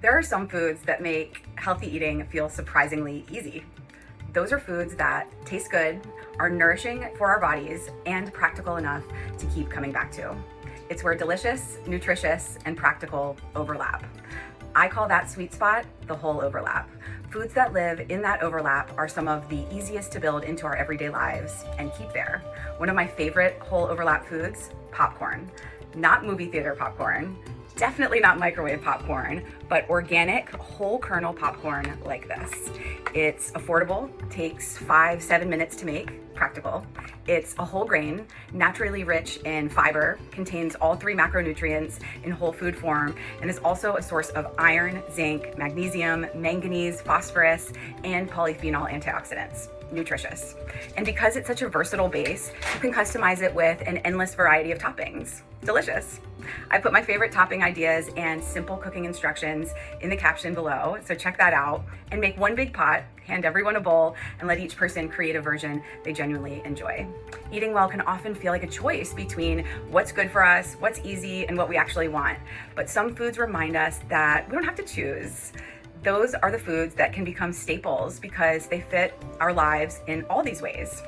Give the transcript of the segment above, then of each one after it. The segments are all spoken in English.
There are some foods that make healthy eating feel surprisingly easy. Those are foods that taste good, are nourishing for our bodies, and practical enough to keep coming back to. It's where delicious, nutritious, and practical overlap. I call that sweet spot the whole overlap. Foods that live in that overlap are some of the easiest to build into our everyday lives and keep there. One of my favorite whole overlap foods, popcorn. Not movie theater popcorn, definitely not microwave popcorn, but organic whole kernel popcorn like this. It's affordable, takes 5-7 minutes to make, practical. It's a whole grain, naturally rich in fiber, contains all 3 macronutrients in whole food form, and is also a source of iron, zinc, magnesium, manganese, phosphorus, and polyphenol antioxidants. Nutritious. And because it's such a versatile base, you can customize it with an endless variety of toppings. Delicious. I put my favorite topping ideas and simple cooking instructions in the caption below, so check that out and make one big pot, hand everyone a bowl, and let each person create a version they genuinely enjoy. Eating well can often feel like a choice between what's good for us, what's easy, and what we actually want. But some foods remind us that we don't have to choose. Those are the foods that can become staples because they fit our lives in all these ways.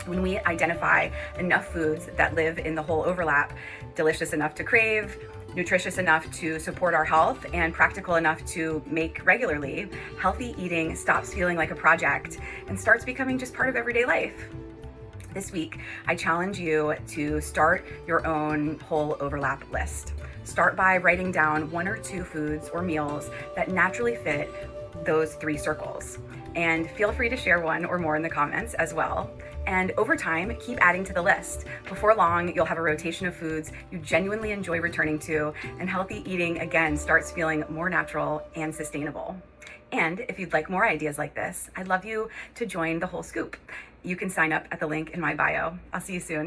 When we identify enough foods that live in the whole overlap, delicious enough to crave, nutritious enough to support our health, and practical enough to make regularly, healthy eating stops feeling like a project and starts becoming just part of everyday life. This week, I challenge you to start your own whole overlap list. Start by writing down 1 or 2 foods or meals that naturally fit those 3 circles. And feel free to share 1 or more in the comments as well. And over time, keep adding to the list. Before long, you'll have a rotation of foods you genuinely enjoy returning to, and healthy eating again starts feeling more natural and sustainable. And if you'd like more ideas like this, I'd love you to join the Whole Scoop. You can sign up at the link in my bio. I'll see you soon.